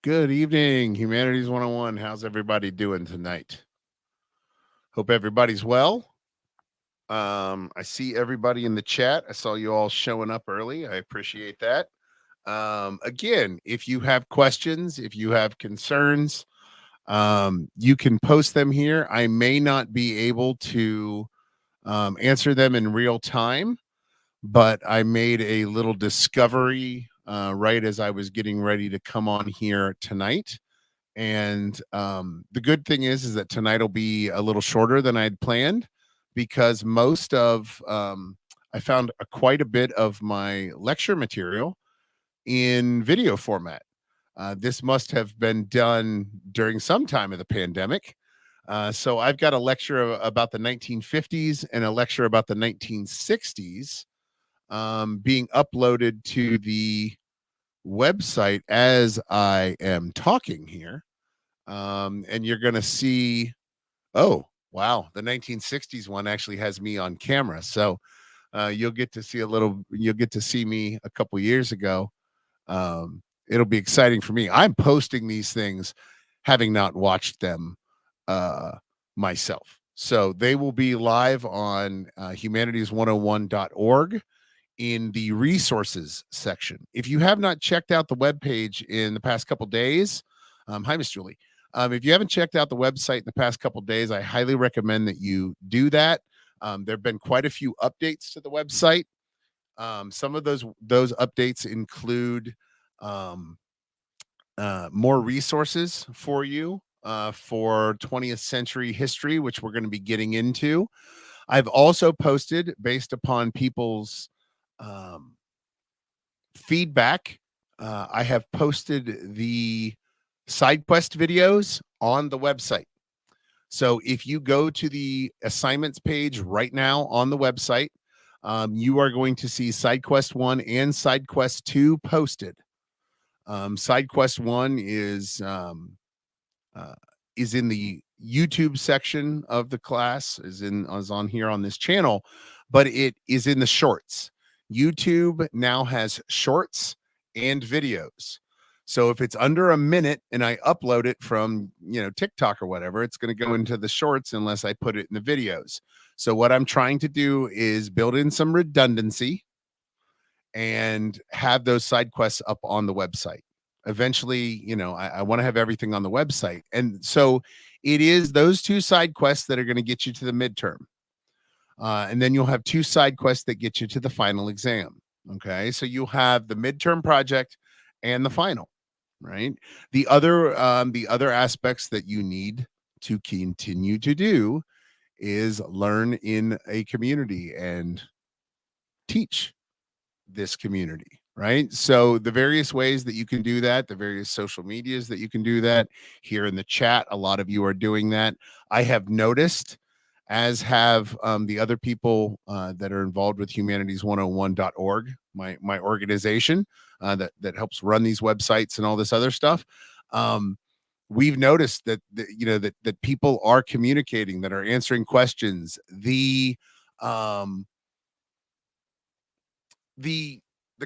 Good evening, Humanities 101. How's everybody doing tonight? Hope everybody's well. I see everybody in the chat. I saw you all showing up early. I appreciate that. Again, if you have questions, if you have concerns, you can post them here. I may not be able to answer them in real time, but I made a little discovery right as I was getting ready to come on here tonight. And the good thing is that tonight will be a little shorter than I'd planned because most of I found quite a bit of my lecture material in video format. This must have been done during some time of the pandemic. So I've got a lecture about the 1950s and a lecture about the 1960s being uploaded to the website as I am talking here. And you're going to see, oh, wow, the 1960s one actually has me on camera. So you'll get to see me a couple years ago. It'll be exciting for me. I'm posting these things having not watched them myself. So they will be live on humanities101.org in the resources section. If you have not checked out the webpage in the past couple days, hi, Miss Julie. If you haven't checked out the website in the past couple days, I highly recommend that you do that. There have been quite a few updates to the website. Some of those updates include more resources for you for 20th century history, which we're going to be getting into. I've also posted, based upon people's feedback, I have posted the side quest videos on the website. So if you go to the assignments page right now on the website, you are going to see side quest 1 and side quest 2 posted. Side quest 1 is in the YouTube section of the class, is on here on this channel, but it is in the shorts. YouTube now has shorts and videos. So if it's under a minute and I upload it from, TikTok or whatever, it's going to go into the shorts unless I put it in the videos. So what I'm trying to do is build in some redundancy and have those side quests up on the website. Eventually, I want to have everything on the website. And so it is those two side quests that are going to get you to the midterm. And then you'll have two side quests that get you to the final exam. Okay. So you'll have the midterm project and the final, right? The other aspects that you need to continue to do is learn in a community and teach this community, right? So the various ways that you can do that, the various social medias that you can do that, here in the chat, a lot of you are doing that. I have noticed, as have the other people that are involved with humanities101.org, my organization that helps run these websites and all this other stuff. We've noticed that that people are communicating, that are answering questions. The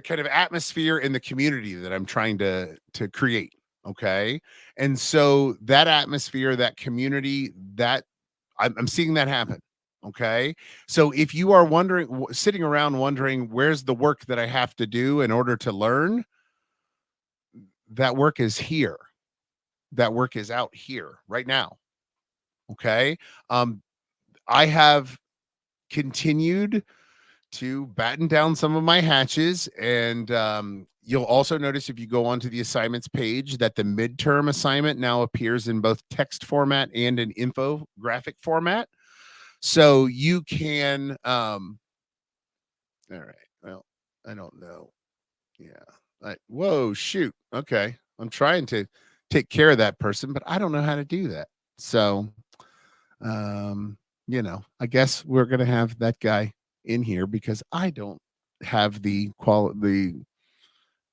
kind of atmosphere in the community that I'm trying to create. Okay. And so that atmosphere, that community, that I'm seeing that happen. Okay. So if you are sitting around wondering, where's the work that I have to do in order to learn? That work is here. That work is out here right now. Okay. I have continued to batten down some of my hatches, and you'll also notice, if you go onto the assignments page, that the midterm assignment now appears in both text format and an infographic format. So you can all right, well, I don't know. Yeah. Whoa, shoot. Okay. I'm trying to take care of that person, but I don't know how to do that. So I guess we're gonna have that guy in here because I don't have the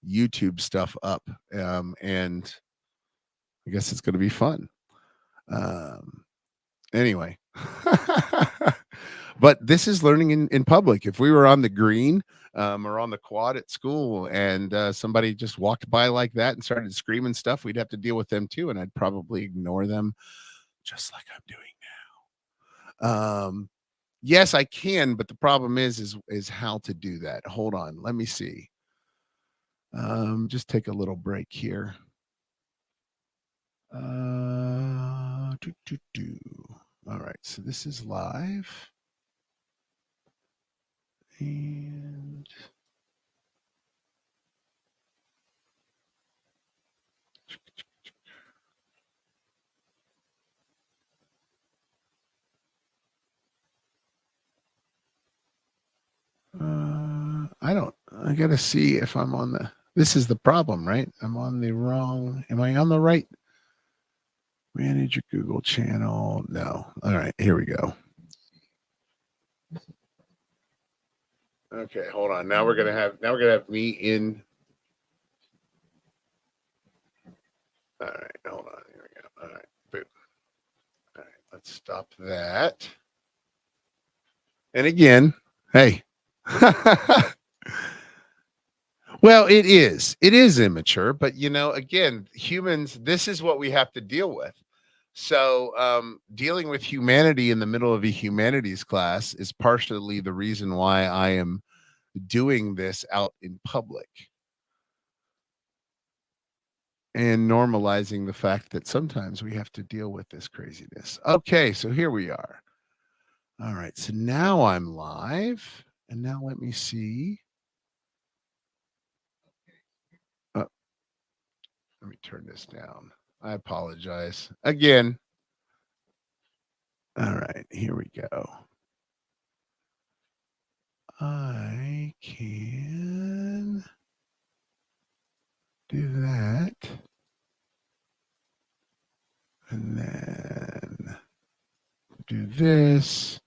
YouTube stuff up, and I guess it's going to be fun. Anyway, but this is learning in public. If we were on the green, or on the quad at school, and somebody just walked by like that and started screaming stuff, we'd have to deal with them too, and I'd probably ignore them just like I'm doing now. Yes, I can, but the problem is how to do that. Hold on, let me see. Just take a little break here. All right, so this is live. And I gotta see if I'm on this is the problem, right? I'm on the wrong, am I on the right? Manage your Google channel. No. All right, here we go. Okay, hold on. Now we're gonna have me in. All right, hold on. Here we go. All right, boom. All right, let's stop that. And again, hey. Well, it is. It is immature, but again, humans, this is what we have to deal with. So, dealing with humanity in the middle of a humanities class is partially the reason why I am doing this out in public and normalizing the fact that sometimes we have to deal with this craziness. Okay, so here we are. All right, so now I'm live, and now let me see. Let me turn this down. I apologize. Again. All right, here we go. I can do that. And then do this.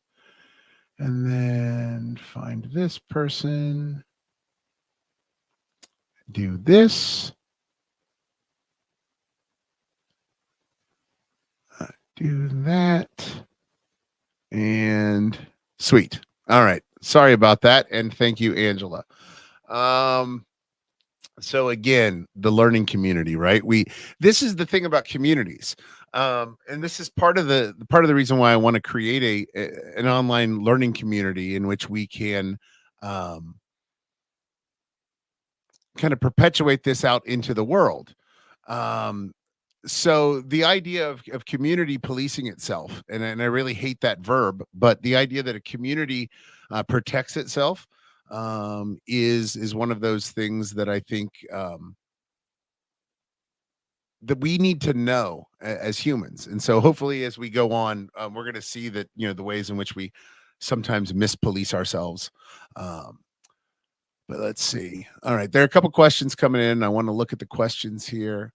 And then find this person. Do this. Do that. And sweet. All right. Sorry about that. And thank you, Angela. So again, the learning community, right? This is the thing about communities. And this is part of the reason why I want to create an online learning community in which we can kind of perpetuate this out into the world. So the idea of community policing itself, and I really hate that verb, but the idea that a community protects itself is one of those things that I think that we need to know as humans. And so hopefully as we go on, we're going to see that, the ways in which we sometimes mispolice ourselves. But let's see. All right. There are a couple questions coming in. I want to look at the questions here.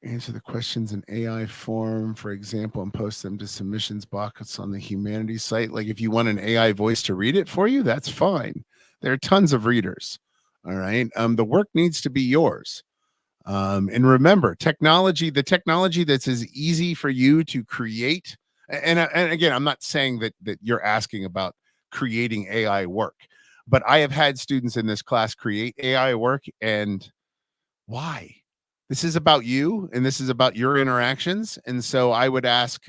Answer the questions in AI form, for example, and post them to submissions box on the humanities site. Like if you want an AI voice to read it for you, that's fine. There are tons of readers. All right. The work needs to be yours. And remember, the technology that's as easy for you to create. And again, I'm not saying that you're asking about creating AI work, but I have had students in this class create AI work. And why? This is about you, and this is about your interactions. And so I would ask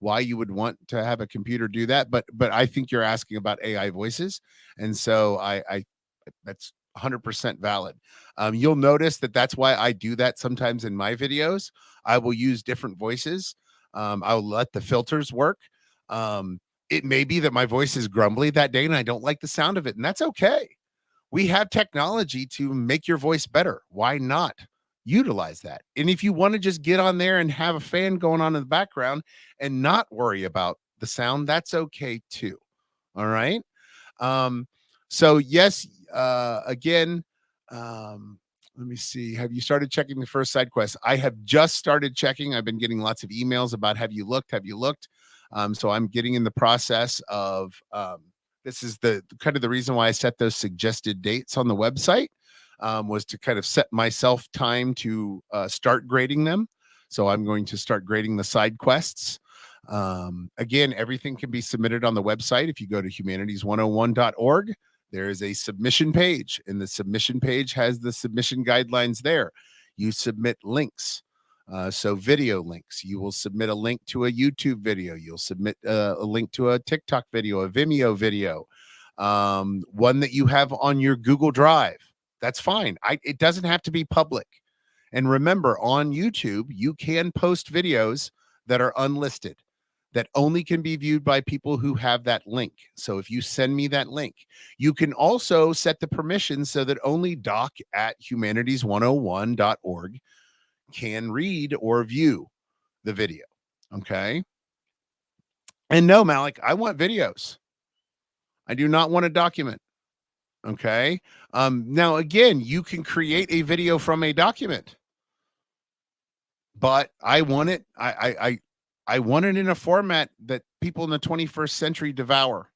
why you would want to have a computer do that. But I think you're asking about AI voices. And so I that's 100% valid. You'll notice that that's why I do that sometimes in my videos. I will use different voices. I'll let the filters work. It may be that my voice is grumbly that day and I don't like the sound of it, and that's okay. We have technology to make your voice better. Why not utilize that? And if you want to just get on there and have a fan going on in the background and not worry about the sound, that's okay too. All right. So yes, again, let me see. Have you started checking the first side quest? I have just started checking. I've been getting lots of emails about, have you looked? Have you looked? So I'm getting in the process of, this is the kind of the reason why I set those suggested dates on the website, was to kind of set myself time to start grading them. So I'm going to start grading the side quests. Again, everything can be submitted on the website. If you go to humanities101.org, there is a submission page, and the submission page has the submission guidelines there. You submit links. So video links. You will submit a link to a YouTube video. You'll submit a link to a TikTok video, a Vimeo video, one that you have on your Google Drive. That's fine. It doesn't have to be public. And remember, on YouTube, you can post videos that are unlisted, that only can be viewed by people who have that link. So if you send me that link, you can also set the permissions so that only doc@humanities101.org can read or view the video. Okay. And no, Malik, I want videos. I do not want a document. Okay. Now, again, you can create a video from a document, but I want it. I want it in a format that people in the 21st century devour.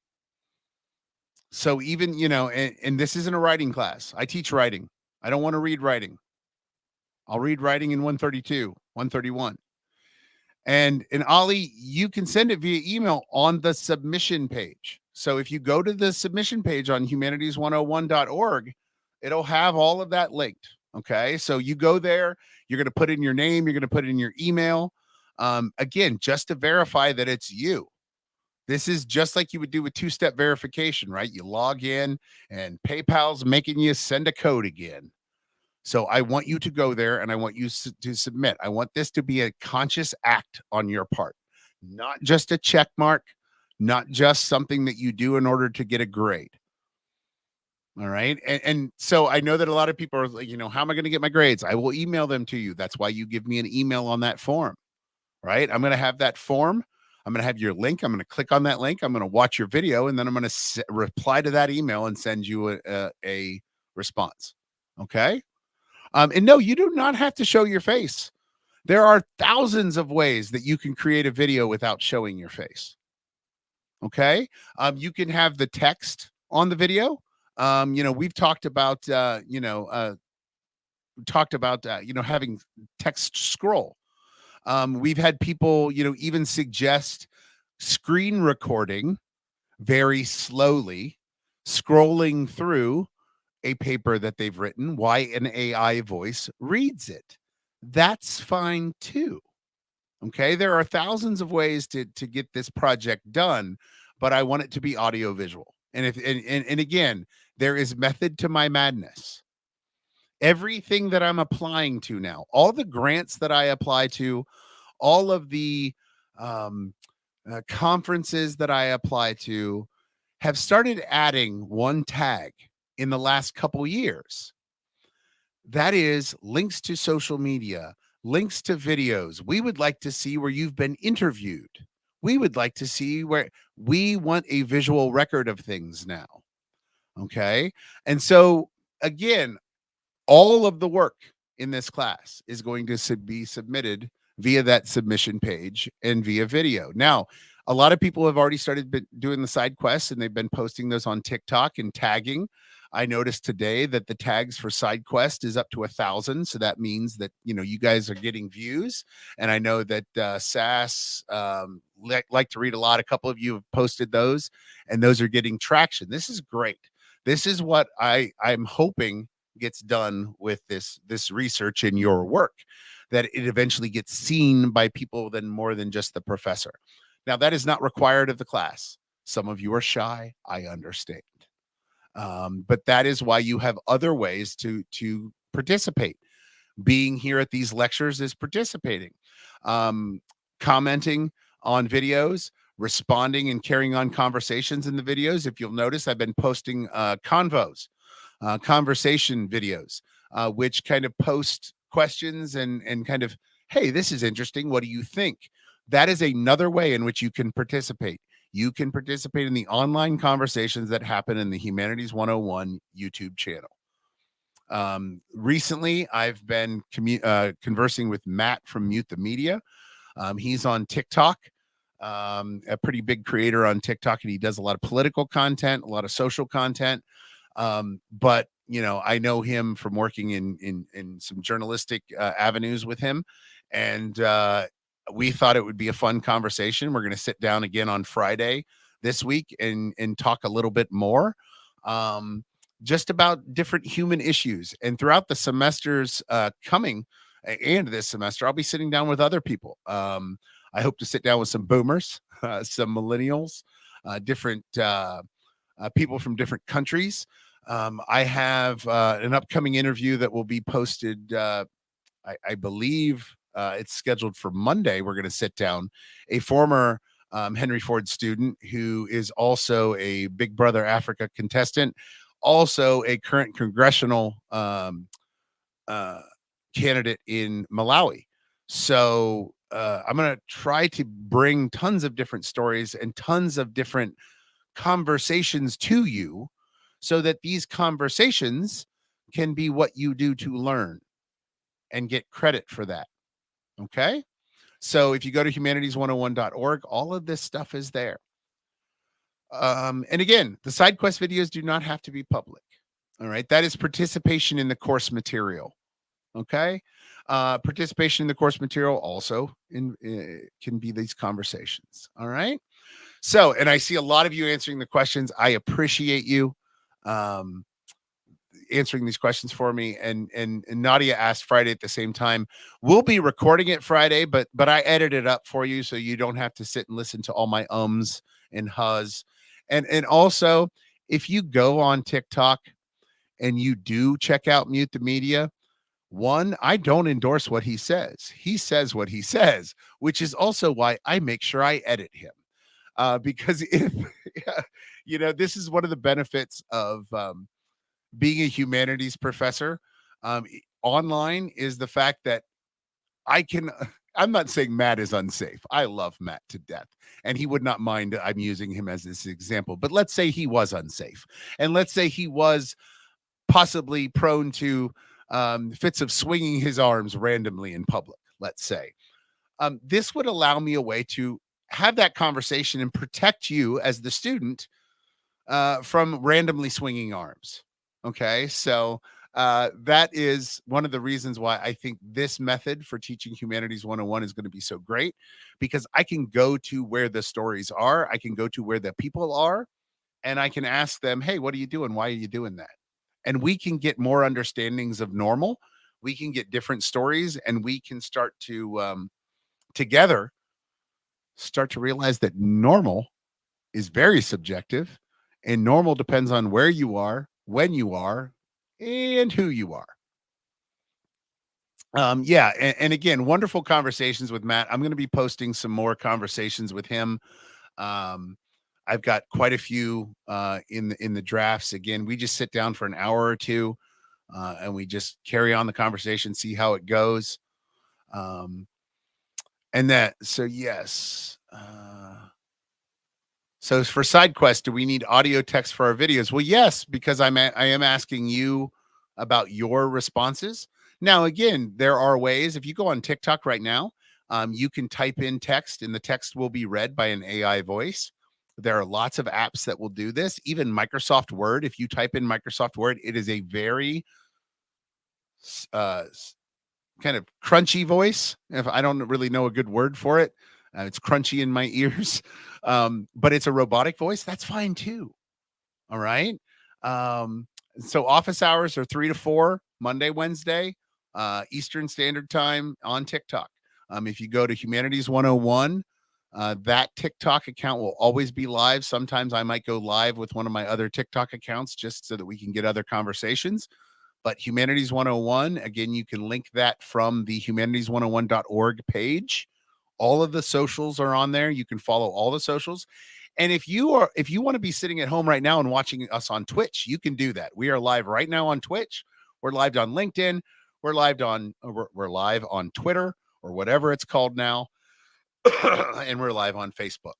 So even, and this isn't a writing class. I teach writing. I don't want to read writing. I'll read writing in 132, 131. And Ollie, you can send it via email on the submission page. So if you go to the submission page on humanities101.org, it'll have all of that linked. Okay. So you go there, you're going to put in your name, you're going to put in your email. Again, just to verify that it's you. This is just like you would do with two-step verification, right? You log in and PayPal's making you send a code again. So I want you to go there and I want you to submit. I want this to be a conscious act on your part, not just a check mark, not just something that you do in order to get a grade. All right. And so I know that a lot of people are like, how am I going to get my grades? I will email them to you. That's why you give me an email on that form, right? I'm going to have that form. I'm going to have your link. I'm going to click on that link. I'm going to watch your video, and then I'm going to reply to that email and send you a response. Okay. And no, you do not have to show your face. There are thousands of ways that you can create a video without showing your face. Okay. You can have the text on the video. We've talked about, having text scroll. We've had people, even suggest screen recording very slowly, scrolling through a paper that they've written, why an AI voice reads it. That's fine too. Okay. There are thousands of ways to get this project done, but I want it to be audio visual. And again, there is method to my madness. Everything that I'm applying to now, all the grants that I apply to, all of the conferences that I apply to have started adding one tag in the last couple years. That is links to social media, links to videos. We would like to see where you've been interviewed. We would like to see where we want a visual record of things now. Okay. And so again, all of the work in this class is going to be submitted via that submission page and via video. Now, a lot of people have already started doing the side quests, and they've been posting those on TikTok and tagging. I noticed today that the tags for side quest is up to 1,000. So that means that, you guys are getting views. And I know that SAS like to read a lot. A couple of you have posted those, and those are getting traction. This is great. This is what I'm hoping gets done with this research in your work, that it eventually gets seen by people more than just the professor. Now, that is not required of the class. Some of you are shy. I understand. But that is why you have other ways to participate. Being here at these lectures is participating. Commenting on videos, responding and carrying on conversations in the videos. If you'll notice, I've been posting convos, conversation videos, which kind of post questions and kind of, hey, this is interesting. What do you think? That is another way in which you can participate. You can participate in the online conversations that happen in the Humanities 101 YouTube channel. Recently, I've been conversing with Matt from Mute the Media. He's on TikTok, a pretty big creator on TikTok, and he does a lot of political content, a lot of social content. But I know him from working in some journalistic avenues with him. And we thought it would be a fun conversation. We're going to sit down again on Friday this week and talk a little bit more. Um, just about different human issues. And throughout the semesters coming and this semester, I'll be sitting down with other people. I hope to sit down with some boomers, some millennials, different people from different countries. I have an upcoming interview that will be posted, I believe it's scheduled for Monday. We're going to sit down a former Henry Ford student who is also a Big Brother Africa contestant, also a current congressional uh, candidate in Malawi. So I'm going to try to bring tons of different stories and tons of different conversations to you so that these conversations can be what you do to learn and get credit for that. Okay. So if you go to humanities101.org, all of this stuff is there. And again, the side quest videos do not have to be public. All right. That is participation in the course material. Okay. Participation in the course material also can be these conversations. All right. So, and I see a lot of you answering the questions. I appreciate you um, answering these questions for me. And Nadia asked Friday at the same time. We'll be recording it Friday, but I edit it up for you so you don't have to sit and listen to all my ums and hus. And also, if you go on TikTok and you do check out Mute the Media, one, I don't endorse what he says. He says what he says, which is also why I make sure I edit him. Because if this is one of the benefits of being a humanities professor online is the fact that I can. I'm not saying Matt is unsafe. I love Matt to death, and he would not mind I'm using him as this example. But let's say he was unsafe, and let's say he was possibly prone to fits of swinging his arms randomly in public. Let's say this would allow me a way to have that conversation and protect you as the student from randomly swinging arms. Okay. So that is one of the reasons why I think this method for teaching Humanities 101 is going to be so great, because I can go to where the stories are, I can go to where the people are, and I can ask them, hey, what are you doing? Why are you doing that? And we can get more understandings of normal. We can get different stories, and we can start to together start to realize that normal is very subjective, and normal depends on where you are, when you are, and who you are. Yeah, and again, wonderful conversations with Matt. I'm going to be posting some more conversations with him. Um, I've got quite a few in the drafts. Again, we just sit down for an hour or two, and we just carry on the conversation, see how it goes. Um, and that, so yes. So for side quest, do we need audio text for our videos? Well, yes, because I am asking you about your responses. Now, again, there are ways. If you go on TikTok right now, you can type in text, and the text will be read by an AI voice. There are lots of apps that will do this. Even Microsoft Word. If you type in Microsoft Word, it is a very uh, kind of crunchy voice. If I don't really know a good word for it, it's crunchy in my ears. But it's a robotic voice. That's fine too. All right. So office hours are 3 to 4, Monday, Wednesday, Eastern Standard Time on TikTok. If you go to Humanities 101, that TikTok account will always be live. Sometimes I might go live with one of my other TikTok accounts just so that we can get other conversations. But Humanities 101, again, you can link that from the humanities101.org page. All of the socials are on there. You can follow all the socials. And if you want to be sitting at home right now and watching us on Twitch, you can do that. We are live right now on Twitch. We're live on LinkedIn. We're live on Twitter, or whatever it's called now. And we're live on Facebook.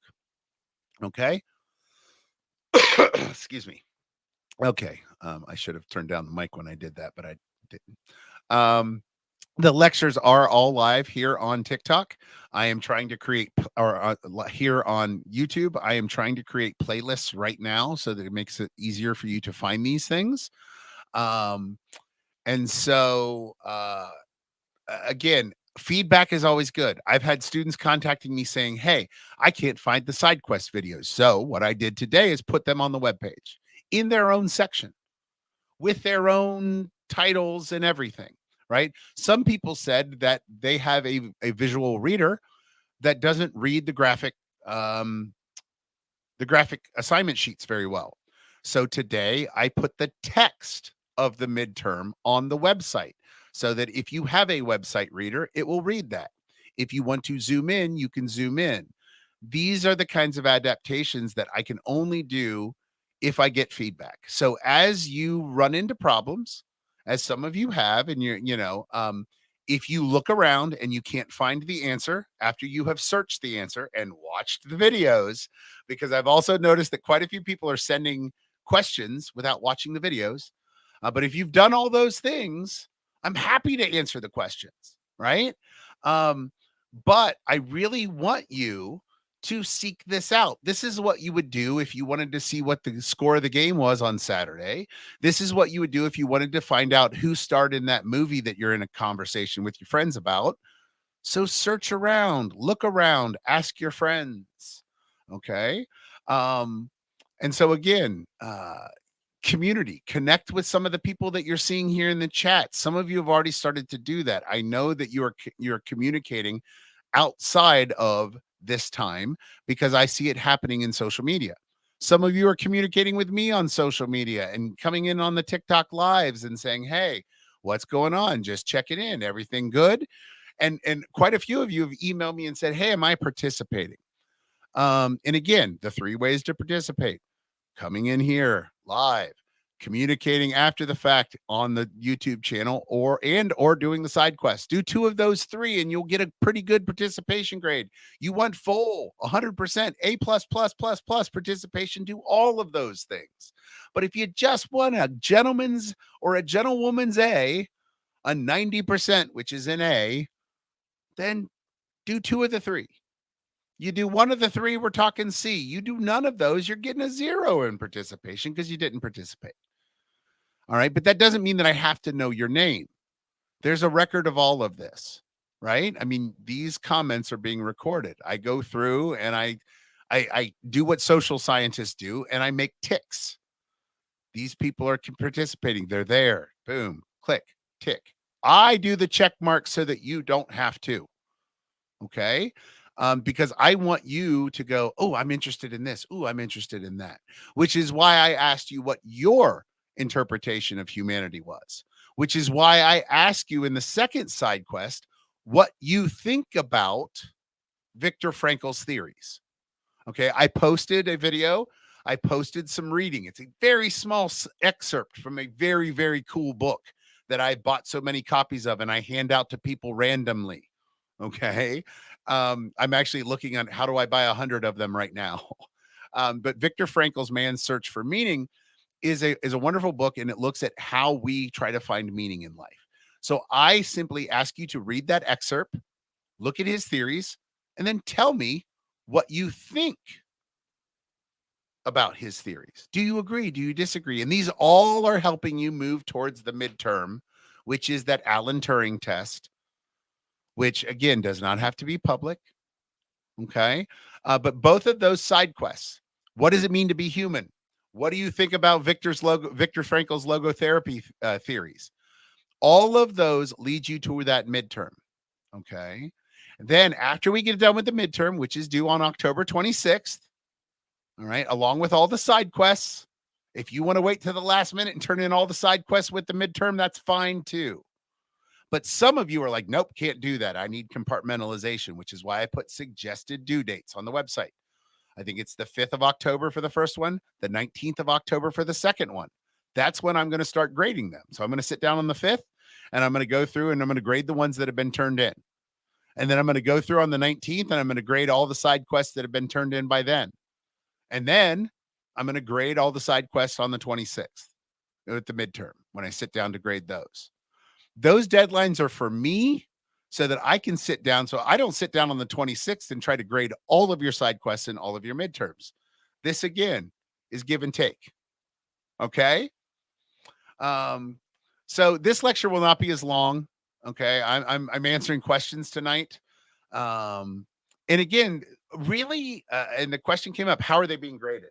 Okay. Excuse me. Okay. I should have turned down the mic when I did that, but I didn't. The lectures are all live here on TikTok. I am trying to create, here on YouTube, I am trying to create playlists right now so that it makes it easier for you to find these things. And so, again, Feedback is always good. I've had students contacting me saying, "Hey, I can't find the side quest videos." So what I did today is put them on the webpage in their own section with their own titles and everything, right? Some people said that they have a visual reader that doesn't read um, the graphic assignment sheets very well. So today I put the text of the midterm on the website so that if you have a website reader, it will read that. If you want to zoom in, you can zoom in. These are the kinds of adaptations that I can only do if I get feedback. So as you run into problems, as some of you have, and if you look around and you can't find the answer after you have searched the answer and watched the videos, because I've also noticed that quite a few people are sending questions without watching the videos. But if you've done all those things, I'm happy to answer the questions, right? Um, but I really want you to seek this out. This is what you would do if you wanted to see what the score of the game was on Saturday. This is what you would do if you wanted to find out who starred in that movie that you're in a conversation with your friends about. So search around, look around, ask your friends. Okay. Um, and so again, community, connect with some of the people that you're seeing here in the chat. Some of you have already started to do that. I know that you're communicating outside of this time because I see it happening in social media. Some of you are communicating with me on social media and coming in on the TikTok lives and saying, "Hey, what's going on? Just checking in. Everything good?" And quite a few of you have emailed me and said, "Hey, am I participating?" And again, the three ways to participate: coming in here live, communicating after the fact on the YouTube channel, or doing the side quest. Do two of those three and you'll get a pretty good participation grade. You want full 100% A plus plus plus plus participation, do all of those things. But if you just want a gentleman's or a gentlewoman's a 90%, which is an A, then do two of the three. You do one of the three, we're talking C. You do none of those, you're getting a 0 in participation because you didn't participate. All right. But that doesn't mean that I have to know your name. There's a record of all of this, right? I mean, these comments are being recorded. I go through and I do what social scientists do and I make ticks. These people are participating. They're there. Boom, click, tick. I do the check mark so that you don't have to. Okay. Because I want you to go, oh, I'm interested in this. Oh, I'm interested in that, which is why I asked you what your interpretation of humanity was, which is why I ask you in the second side quest what you think about Viktor Frankl's theories. Okay. I posted a video. I posted some reading. It's a very small excerpt from a very, very cool book that I bought so many copies of and I hand out to people randomly. Okay. I'm actually looking on how do I buy 100 of them right now. But Viktor Frankl's Man's Search for Meaning is a wonderful book, and it looks at how we try to find meaning in life. So I simply ask you to read that excerpt, look at his theories, and then tell me what you think about his theories. Do you agree? Do you disagree? And these all are helping you move towards the midterm, which is that Alan Turing test, which again does not have to be public. Okay. But both of those side quests, what does it mean to be human? What do you think about Viktor Frankl's logotherapy theories? All of those lead you to that midterm. Okay. Then after we get done with the midterm, which is due on October 26th, all right, along with all the side quests, if you want to wait to the last minute and turn in all the side quests with the midterm, that's fine too. But some of you are like, nope, can't do that. I need compartmentalization, which is why I put suggested due dates on the website. I think it's the 5th of October for the first one, the 19th of October for the second one. That's when I'm going to start grading them. So I'm going to sit down on the 5th and I'm going to go through and I'm going to grade the ones that have been turned in. And then I'm going to go through on the 19th and I'm going to grade all the side quests that have been turned in by then. And then I'm going to grade all the side quests on the 26th at the midterm when I sit down to grade those. Those deadlines are for me so that I can sit down. So I don't sit down on the 26th and try to grade all of your side quests and all of your midterms. This again is give and take. Okay. So this lecture will not be as long. Okay, I'm answering questions tonight. And again, really, and the question came up: how are they being graded?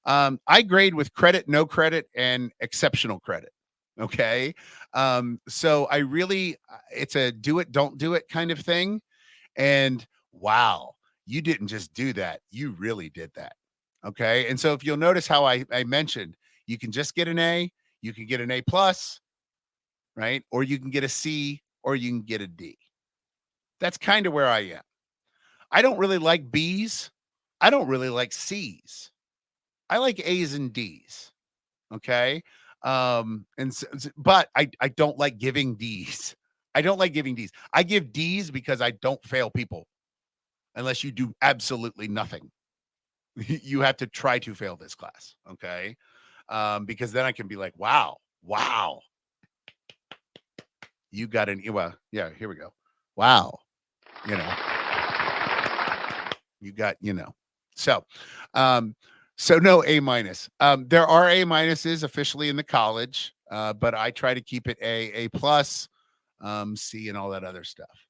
I grade with credit, no credit, and exceptional credit. Okay, so I really, it's a do it, don't do it kind of thing. And wow, you didn't just do that; you really did that. Okay, and so if you'll notice how I mentioned, you can just get an A, you can get an A plus, right? Or you can get a C, or you can get a D. That's kind of where I am. I don't really like B's. I don't really like C's. I like A's and D's. Okay. But I don't like giving D's. I don't like giving D's. I give D's because I don't fail people unless you do absolutely nothing. You have to try to fail this class. Okay. Because then I can be like, wow, you got an, well, yeah, here we go. Wow. You know, you got, so, um, so no A minus. There are A minuses officially in the college, but I try to keep it A plus, C, and all that other stuff.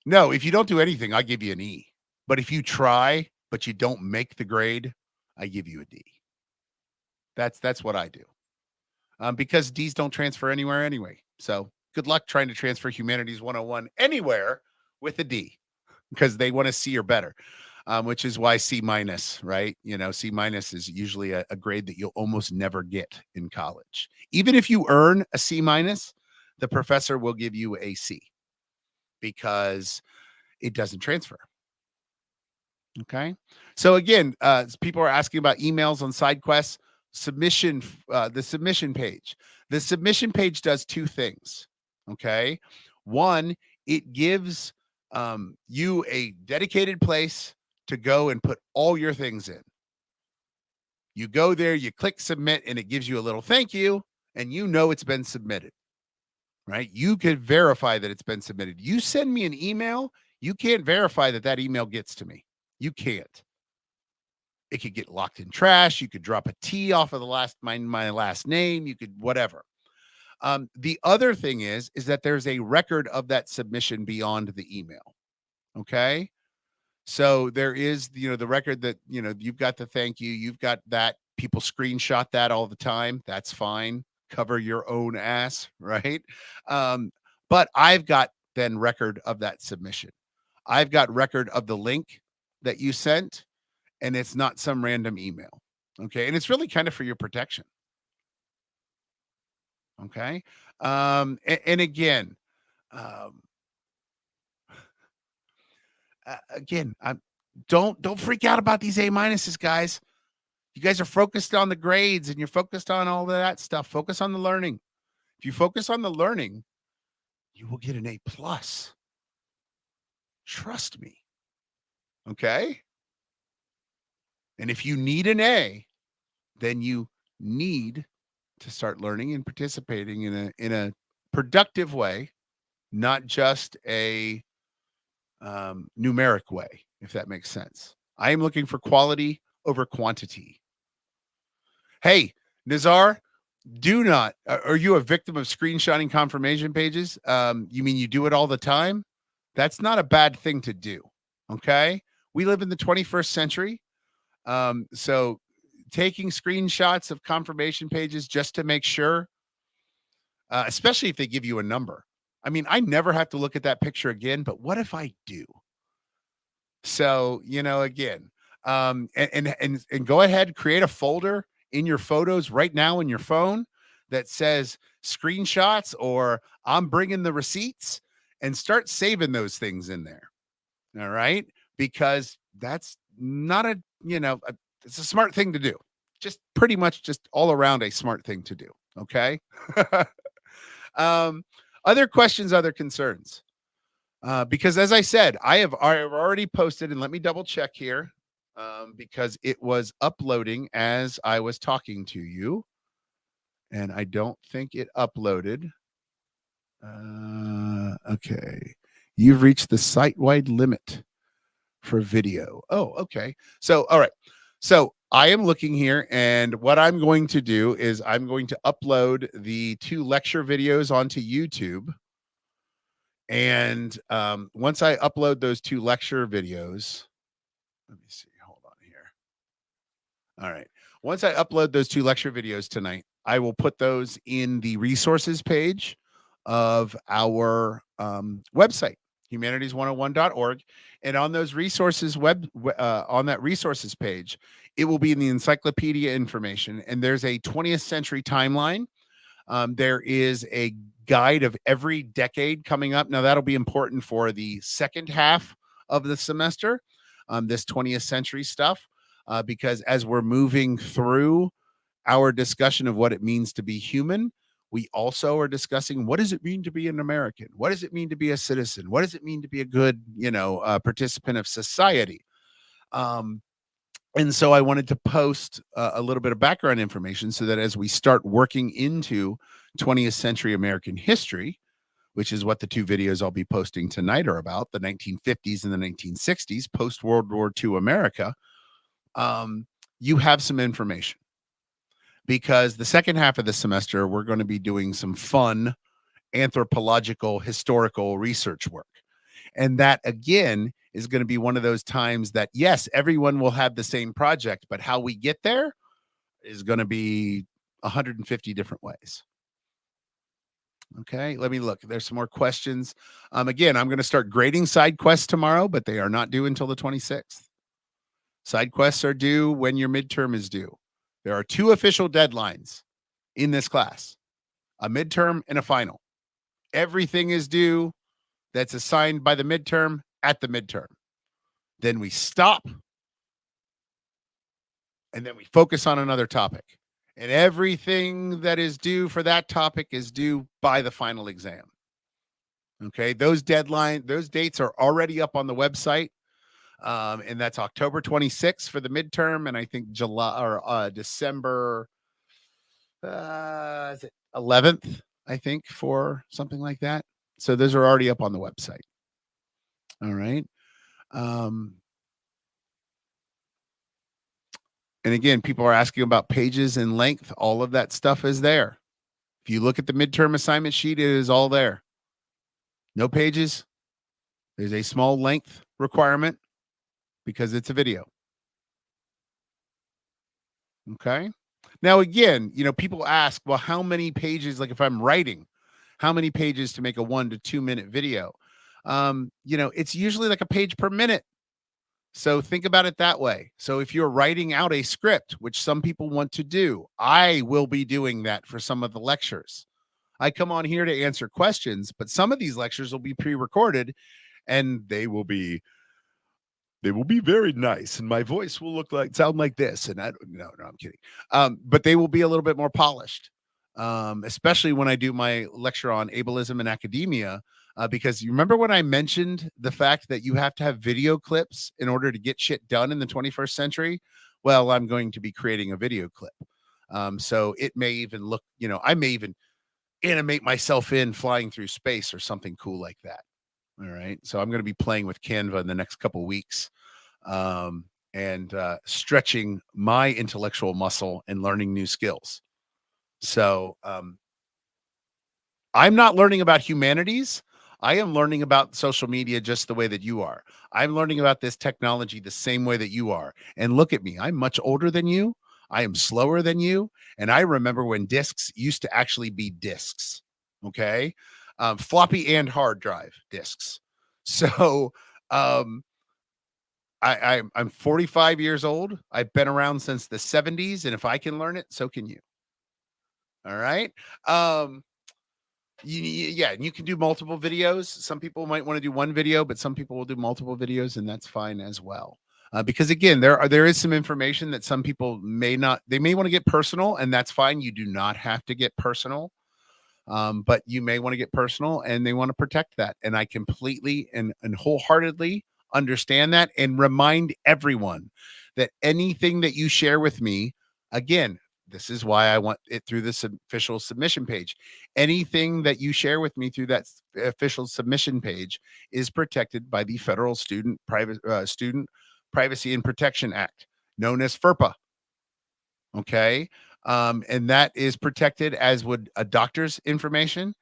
No, if you don't do anything, I give you an E. But if you try, but you don't make the grade, I give you a D. That's what I do. Because D's don't transfer anywhere anyway. So good luck trying to transfer Humanities 101 anywhere with a D, because they want to C or better. Which is why C minus, right? C minus is usually a grade that you'll almost never get in college. Even if you earn a C minus, the professor will give you a C because it doesn't transfer. Okay. So again, people are asking about emails on SideQuest submission, the submission page. The submission page does two things. Okay. One, it gives you a dedicated place to go and put all your things in. You go there, you click submit, and it gives you a little thank you, and it's been submitted, right? You could verify that it's been submitted. You send me an email, you can't verify that email gets to me. You can't. It could get locked in trash. You could drop a T off of my last name. You could whatever. The other thing is that there's a record of that submission beyond the email. Okay. So there is, the record that, you've got the thank you, you've got that. People screenshot that all the time. That's fine. Cover your own ass, right? But I've got then record of that submission. I've got record of the link that you sent, and it's not some random email. Okay. And it's really kind of for your protection. Okay. And again, um, again, don't freak out about these A minuses, guys. You guys are focused on the grades and you're focused on all of that stuff. Focus on the learning. If you focus on the learning, you will get an A plus. Trust me. Okay. And if you need an A, then you need to start learning and participating in a productive way, not just a numeric way, if that makes sense. I am looking for quality over quantity. Hey, Nazar, do not. Are you a victim of screenshotting confirmation pages? You mean you do it all the time? That's not a bad thing to do. Okay. We live in the 21st century. So taking screenshots of confirmation pages just to make sure, especially if they give you a number. I mean, I never have to look at that picture again, but what if I do? So, again, and go ahead, create a folder in your photos right now in your phone that says screenshots or I'm bringing the receipts, and start saving those things in there. All right. Because that's not it's a smart thing to do. Just pretty much just all around a smart thing to do. Okay. Other questions, other concerns. Because as I said, I've already posted, and let me double check here, because it was uploading as I was talking to you, and I don't think it uploaded. Okay. You've reached the site-wide limit for video. Oh, okay. So, all right. So I am looking here, and what I'm going to do is I'm going to upload the 2 lecture videos onto YouTube. And once I upload those 2 lecture videos, let me see. Hold on here. All right. Once I upload those 2 lecture videos tonight, I will put those in the resources page of our website, humanities101.org. And on those resources on that resources page, it will be in the encyclopedia information. And there's a 20th century timeline. There is a guide of every decade coming up. Now, that'll be important for the second half of the semester, this 20th century stuff, because as we're moving through our discussion of what it means to be human, we also are discussing what does it mean to be an American? What does it mean to be a citizen? What does it mean to be a good, participant of society? Um, and so I wanted to post a little bit of background information so that as we start working into 20th century American history, which is what the 2 videos I'll be posting tonight are about, the 1950s and the 1960s, post World War II America, you have some information. Because the second half of the semester, we're going to be doing some fun anthropological, historical research work. And that, again, is going to be one of those times that, yes, everyone will have the same project, but how we get there is going to be 150 different ways. Okay, let me look. There's some more questions. Again, I'm going to start grading side quests tomorrow, but they are not due until the 26th. Side quests are due when your midterm is due. There are 2 official deadlines in this class, a midterm and a final. Everything is due that's assigned by the midterm at the midterm. Then we stop, and then we focus on another topic. And everything that is due for that topic is due by the final exam. Okay, those dates are already up on the website. And that's October 26th for the midterm, and I think July or December is it 11th, I think, for something like that. So those are already up on the website. All right. And again, people are asking about pages and length. All of that stuff is there. If you look at the midterm assignment sheet, it is all there. No pages. There's a small length requirement because it's a video. Okay. Now, again, people ask, well, how many pages, like if I'm writing, how many pages to make a 1 to 2 minute video? It's usually like a page per minute. So think about it that way. So if you're writing out a script, which some people want to do, I will be doing that for some of the lectures. I come on here to answer questions, but some of these lectures will be pre-recorded and they will be very nice, and my voice will sound like this. And I'm kidding. But they will be a little bit more polished, especially when I do my lecture on ableism in academia. Because you remember when I mentioned the fact that you have to have video clips in order to get shit done in the 21st century? Well, I'm going to be creating a video clip. So it may even look, I may even animate myself in flying through space or something cool like that. All right. So I'm going to be playing with Canva in the next couple of weeks, and stretching my intellectual muscle and learning new skills. So I'm not learning about humanities. I am learning about social media just the way that you are. I'm learning about this technology the same way that you are. And look at me. I'm much older than you. I am slower than you. And I remember when discs used to actually be discs. Okay. Floppy and hard drive discs. So I'm 45 years old. I've been around since the 70s. And if I can learn it, so can you. All right. Yeah, and you can do multiple videos. Some people might want to do one video, but some people will do multiple videos, and that's fine as well. Because again, there is some information that some people may not. They may want to get personal, and that's fine. You do not have to get personal, but you may want to get personal, and they want to protect that. And I completely and wholeheartedly understand that, and remind everyone that anything that you share with me, again, this is why I want it through this official submission page. Anything that you share with me through that official submission page is protected by the Federal Student Privacy and Protection Act, known as FERPA. Okay. And that is protected, as would a doctor's information,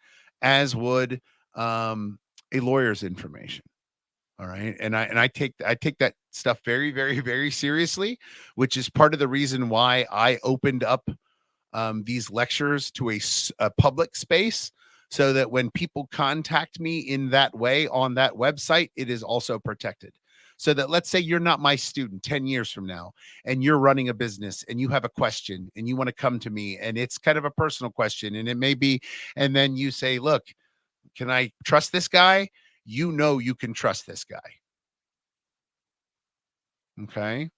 as would a lawyer's information. All right. And I take that stuff very, very, very seriously, which is part of the reason why I opened up these lectures to a public space, so that when people contact me in that way on that website, it is also protected. So that, let's say you're not my student 10 years from now, and you're running a business and you have a question and you want to come to me, and it's kind of a personal question, and it may be, and then you say, look, can I trust this guy? You know, you can trust this guy. Okay.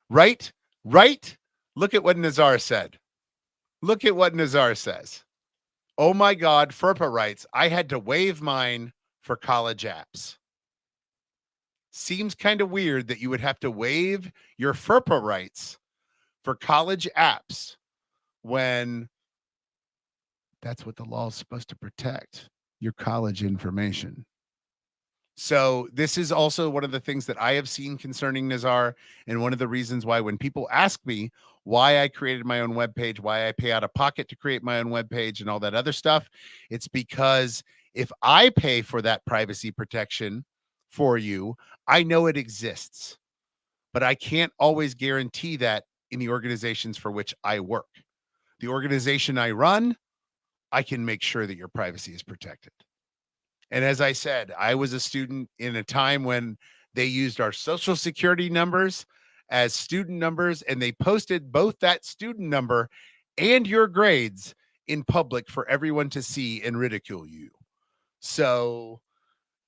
Right? Right? Look at what Nazar said. Look at what Nazar says. Oh my God, FERPA writes, I had to waive mine for college apps. Seems kind of weird that you would have to waive your FERPA rights for college apps when that's what the law is supposed to protect, your college information. So this is also one of the things that I have seen concerning Nazar, and one of the reasons why, when people ask me why I created my own webpage, why I pay out of pocket to create my own webpage and all that other stuff, it's because if I pay for that privacy protection for you, I know it exists, but I can't always guarantee that in the organizations for which I work. The organization I run, I can make sure that your privacy is protected. And as I said, I was a student in a time when they used our social security numbers as student numbers, and they posted both that student number and your grades in public for everyone to see and ridicule you. So,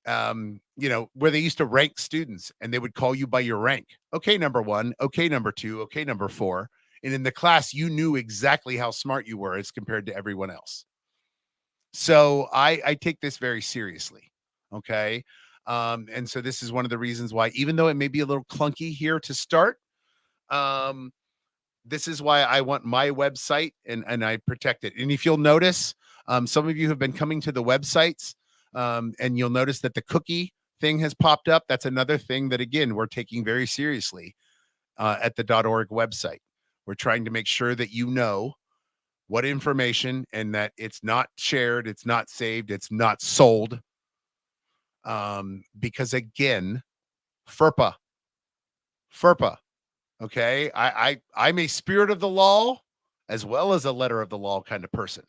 where they used to rank students, and they would call you by your rank. Okay, number one. Okay, number two. Okay, number four. And in the class, you knew exactly how smart you were as compared to everyone else. So I take this very seriously. Okay. And so this is one of the reasons why, even though it may be a little clunky here to start, um, this is why I want my website, and I protect it. And if you'll notice, some of you have been coming to the websites, and you'll notice that the cookie thing has popped up. That's another thing that, again, we're taking very seriously at the .org website. We're trying to make sure that you know what information, and that it's not shared, it's not saved, it's not sold. Because again, FERPA, FERPA. Okay. I'm a spirit of the law as well as a letter of the law kind of person.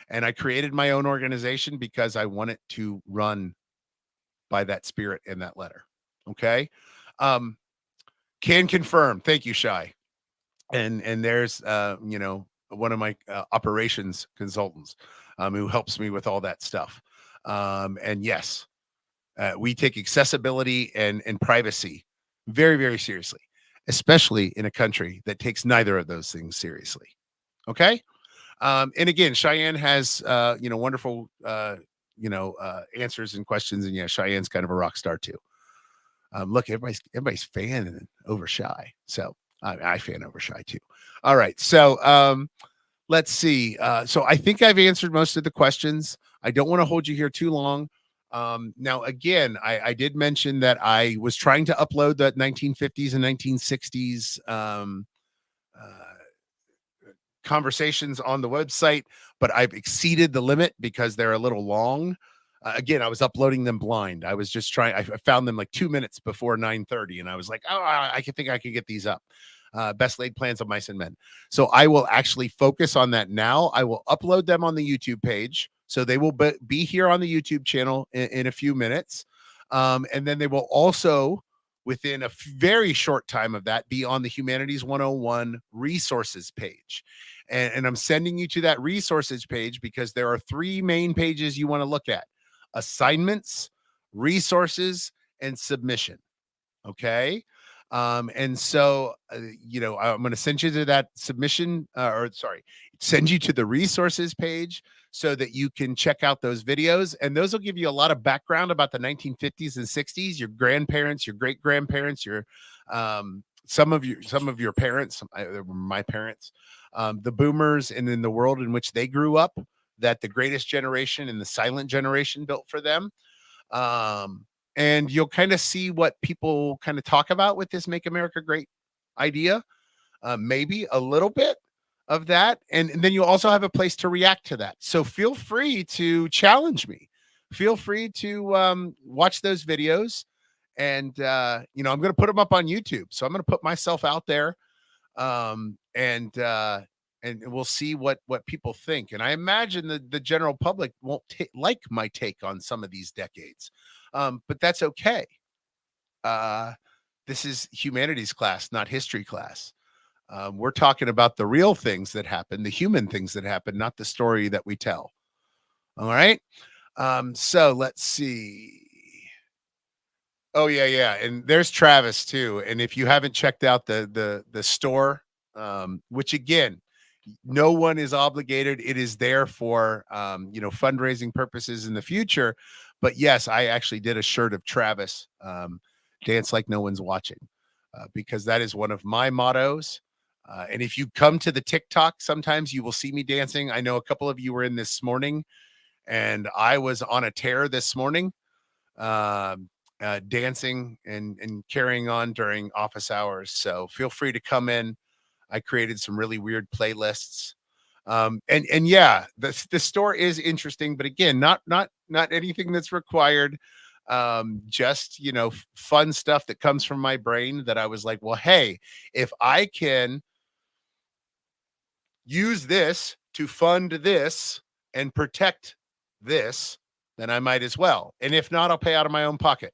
And I created my own organization because I want it to run by that spirit and that letter. Okay. Um, can confirm. Thank you, Shai. And there's one of my operations consultants who helps me with all that stuff. And yes, we take accessibility and privacy very, very seriously, especially in a country that takes neither of those things seriously. Okay. And again, Cheyenne has wonderful answers and questions. And yeah, Cheyenne's kind of a rock star too. Look, everybody's fanning over Shy. So I fan over Shy too. All right. So let's see. So I think I've answered most of the questions. I don't want to hold you here too long. Now, again, I did mention that I was trying to upload the 1950s and 1960s conversations on the website, but I've exceeded the limit because they're a little long. Again, I was uploading them blind. I was just trying. I found them like 2 minutes before 9:30, and I was like, "Oh, I can think I can get these up." Best laid plans of mice and men. So I will actually focus on that now. I will upload them on the YouTube page, so they will be here on the YouTube channel in a few minutes, and then they will also, within a very short time of that, be on the Humanities 101 resources page. And I'm sending you to that resources page because there are three main pages you want to look at: assignments, resources, and submission. Okay. And so, I'm going to send you to that submission, send you to the resources page so that you can check out those videos. And those will give you a lot of background about the 1950s and 60s, your grandparents, your great grandparents, your, some of your parents, my parents, the boomers, and in the world in which they grew up, that the greatest generation and the silent generation built for them. And you'll kind of see what people kind of talk about with this Make America Great idea. maybe a little bit of that. And then you'll also have a place to react to that. So feel free to challenge me. Feel free to watch those videos. And, I'm going to put them up on YouTube. So I'm going to put myself out there, and we'll see what people think. And I imagine the general public won't like my take on some of these decades, but that's okay. This is humanities class, not history class. We're talking about the real things that happen, the human things that happen, not the story that we tell. All right. So let's see. Oh yeah. And there's Travis too. And if you haven't checked out the store, which again, no one is obligated. It is there for fundraising purposes in the future. But yes, I actually did a shirt of Travis, dance like no one's watching, because that is one of my mottos. And if you come to the TikTok, sometimes you will see me dancing. I know a couple of you were in this morning, and I was on a tear this morning, dancing and carrying on during office hours. So feel free to come in. I created some really weird playlists. And yeah, the store is interesting, but again, not anything that's required. Just, fun stuff that comes from my brain that I was like, well, hey, if I can use this to fund this and protect this, then I might as well. And if not, I'll pay out of my own pocket.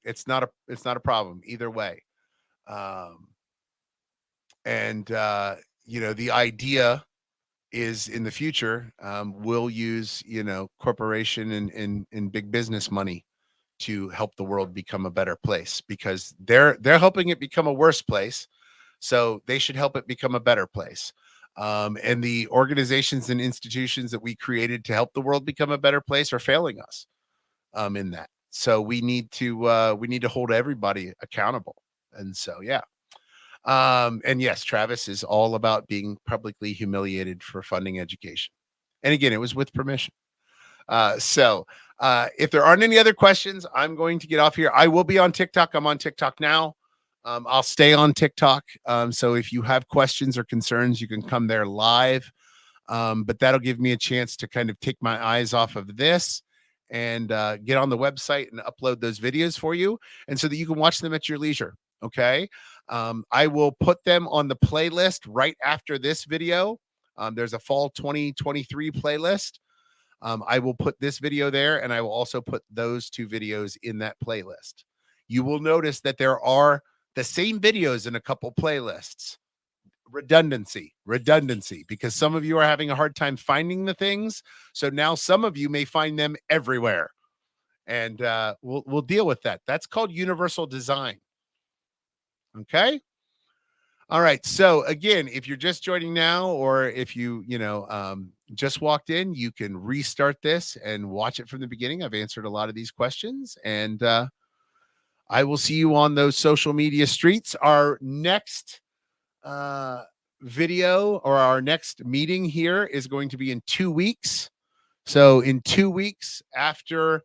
It's not a problem either way. The idea is in the future, we'll use, corporation and big business money to help the world become a better place, because they're helping it become a worse place. So they should help it become a better place. And the organizations and institutions that we created to help the world become a better place are failing us in that. So we need to hold everybody accountable. And so, yeah. And yes, Travis is all about being publicly humiliated for funding education. And again, it was with permission. If there aren't any other questions, I'm going to get off here. I will be on TikTok. I'm on TikTok now. I'll stay on TikTok. So if you have questions or concerns, you can come there live. But that'll give me a chance to kind of take my eyes off of this and get on the website and upload those videos for you, and so that you can watch them at your leisure. Okay. I will put them on the playlist right after this video. There's a fall 2023 playlist. I will put this video there, and I will also put those two videos in that playlist. You will notice that there are the same videos in a couple playlists. Redundancy, because some of you are having a hard time finding the things. So now some of you may find them everywhere, and we'll deal with that. That's called universal design. Okay. All right. So again, if you're just joining now, or if you just walked in, you can restart this and watch it from the beginning. I've answered a lot of these questions, and I will see you on those social media streets. Our next video, or our next meeting here, is going to be in 2 weeks. So in 2 weeks after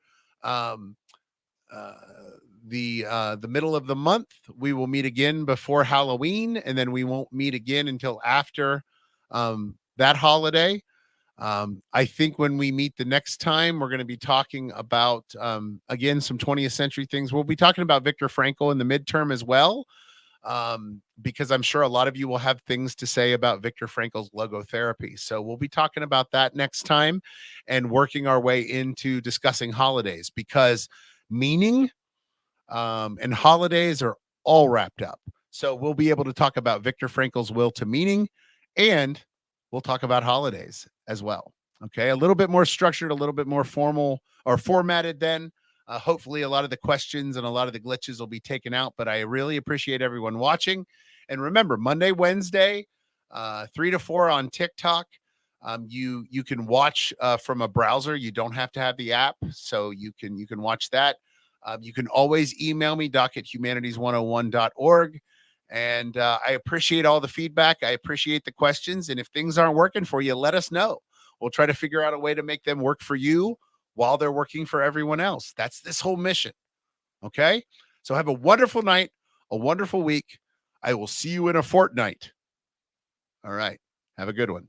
the middle of the month, we will meet again before Halloween, and then we won't meet again until after that holiday. I think when we meet the next time, we're going to be talking about again some 20th century things. We'll be talking about Viktor Frankl in the midterm as well, because I'm sure a lot of you will have things to say about Viktor Frankl's logotherapy. So we'll be talking about that next time, and working our way into discussing holidays, because meaning and holidays are all wrapped up. So we'll be able to talk about Viktor Frankl's will to meaning, and we'll talk about holidays as well. Okay. A little bit more structured, a little bit more formal or formatted then. Hopefully a lot of the questions and a lot of the glitches will be taken out, but I really appreciate everyone watching. And remember, Monday, Wednesday, 3 to 4 on TikTok. You can watch from a browser. You don't have to have the app, so you can watch that. You can always email me, doc@humanities101.org. And I appreciate all the feedback. I appreciate the questions. And if things aren't working for you, let us know. We'll try to figure out a way to make them work for you while they're working for everyone else. That's this whole mission. Okay. So have a wonderful night, a wonderful week. I will see you in a fortnight. All right. Have a good one.